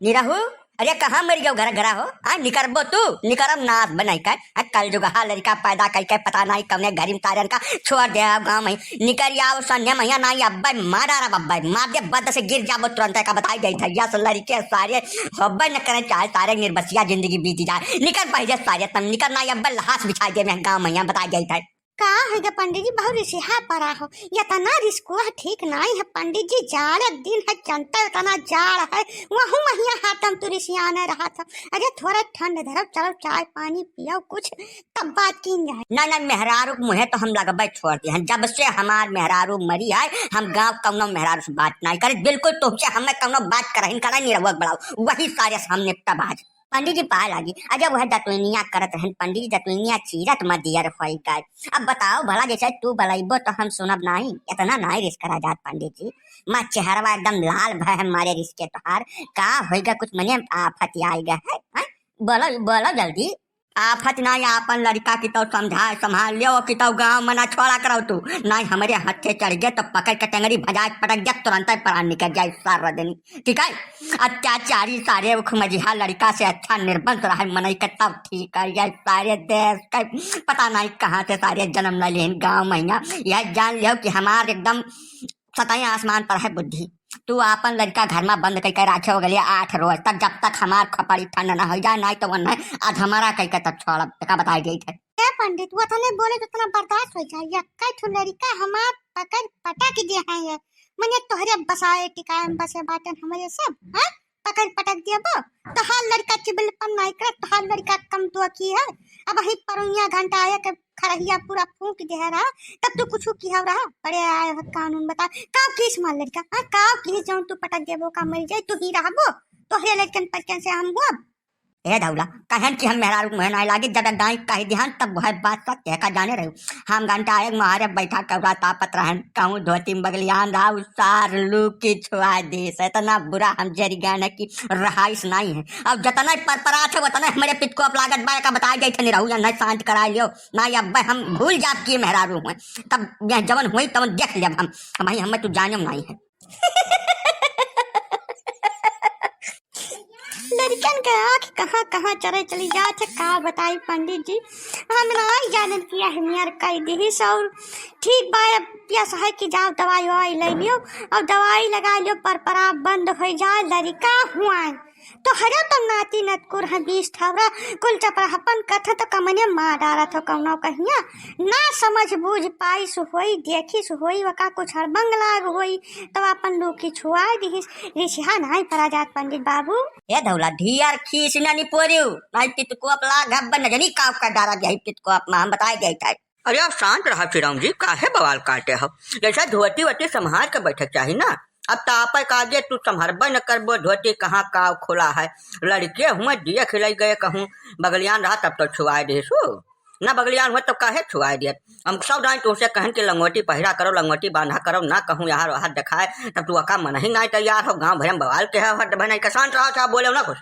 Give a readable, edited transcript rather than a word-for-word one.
निराहू अरे कहाँ मर गयो घर घरा हो आ निकरबो तू निकरम नाथ बनाई का कल जो हा लड़का पैदा कई के पता नहीं कमने घरी तारन का छोड़ दे गांव में निकर आओ संध्या मैया नहीं अब्बा मारा रा बब्बा मार दे बद से गिर जाबो तुरंत का बताई गई था या लड़के सारे हब्बा न करे चाहे सारे निर्बसिया जिंदगी बीती जाए निकर पहले सारे तम निकर नहीं अब्बा लहास बिछा दे मैं गांव मैया बताई गई था का है पंडित जी बहुत रिसिहा पड़ा हो या तना रिस्को है ठीक नहीं है पंडित जी जाड़ दिन है चंता तना जाड़ है वहू महिया हाथम तू रिसिया न रहा था अरे थोड़ा ठंड धरब चलो चाय पानी पियो कुछ तब बात की जाए ना ना मेहरारू मुहे तो हम लगबे छोड़ दिए हैं जब से हमार मेहरारू मरी है हम गांव कौनो मेहरारू से बात नहीं करे बिल्कुल तुमसे हमें कौनो बात करही करा नहीं रहुआ बढ़ाओ वही सारे सामने तबाज पंडित जी पा लगी अजय वह दतुनिया करत रहन पंडित जी दतुनिया चीरत मत दिया रफाई का अब बताओ भला जैसे तू बलाइबो तो हम सुनब नहीं इतना नहीं रिस्क करा जात पंडित जी माँ चेहरवा एकदम लाल भय हमारे रिस्के तोहार का होएगा कुछ मने आफत आएगा है बोलो बोलो जल्दी आफत नहीं आपन लड़का की तो समझाए संभाल लियो कि तो गाँव मना छोड़ा करो तू नहीं हमारे हाथे चढ़ गए तो पकड़ के टंगरी भजा पटक गया तुरंत प्राण निकल जाए सारा दिन ठीक है अत्याचारी सारे मजिहा लड़का से अच्छा निर्बंध रहा मनई के तब ठीक है यह सारे देश का पता नहीं कहाँ से सारे जन्म ले लेन गाँव मैया यह जान लियो कि हमारे एकदम सताई आसमान पर है बुद्धि तू अपन लड़का घर में बंद करके रखे हो गए 8 रोज तक जब तक हमार खपड़ी ठंड न हो जाए नहीं तो वो नहीं आज हमारा कई का तब छोड़ का बताई गई थे क्या पंडित वो तने बोले तो तना बर्दाश्त हो जाए या कई ठो लड़का हमार पकड़ पटा के दिया है ये मने तोहरे बसाए टिकाए बसे बाटन हमारे सब हां पकड़ पटक दिया बो तो हाल लड़का चिबलपन नहीं कर तो हाल लड़का कम तो की है अब ही परुइया घंटा आया के खरहिया पूरा फूंक दे रहा तब तू कुछ की हो रहा बड़े आए हो कानून बता का किस मार लड़का हां का किस जाऊं तू पटक देबो का मर जाए तू ही रहबो तोहरे लड़कन पर से हम हुआ ए धौला कहन कि हम मेहरारू मुहे नहीं लागे जब गाय कह ध्यान तब वह बात का कहका जाने रहे हम घंटा आए मारे बैठा कबरा तापत रहन कहूँ धोती बगलियान रहा सार लू की छुआ दे इतना बुरा हम जरी गाने की रहाइश नहीं है अब जतना परपरा थे उतना हमारे पिट को अब लागत बाय का बताया गई थे नहीं रहू नहीं शांत करा लियो ना अब हम भूल जात किए मेहरारू हुए तब यह जवन हुई तब देख लिया हम हमें तू जाने नहीं है लड़कन के आँख कहाँ कहाँ चले चली जाते का बताई पंडित जी हम ना जानत किया है मियार कई दी और ठीक बाय पियास है कि जाओ दवाई ववाई ले लियो और दवाई लगा लियो पर बंद हो जाए लड़का हुआ तो हरे तो नाती नतकुर है 20 ठवरा कुल चपराहपन कथा तो कमने मार डारा तो कौनो कहिया ना समझ बूझ पाई सुहोई देखी सुहोई वका कुछ हड़बंग लाग होई तो अपन लोग की छुआई दिहिस रिसिहा नहीं परा जात पंडित बाबू ए धौला ढियार खीस नहीं पोरियो नहीं पित को अपला घब्बन जनी काव का डारा जाई पित को अपना हम बताए गई था अरे आप शांत रहा फिराऊं जी काहे बवाल काटे हो जैसा धोती वती संभाल के बैठक चाहिए ना अब तापा काजे तू संभरबे न करबो धोती कहाँ काव खुला है लड़के हुए दिए खिलाई गए कहूँ बगलियान रहा तब तो छुआए दे सो ना बगलियान हुआ तब काहे छुआए दिए हम सब डांट तुमसे कहन कि लंगोटी पहिरा करो लंगोटी बांधा करो ना कहूँ यहाँ हाथ दिखाए तब तू अका मन ही नहीं तैयार हो गाँव भरम बवाल के है हट बहन शांत रहो चाहे बोले ना कुछ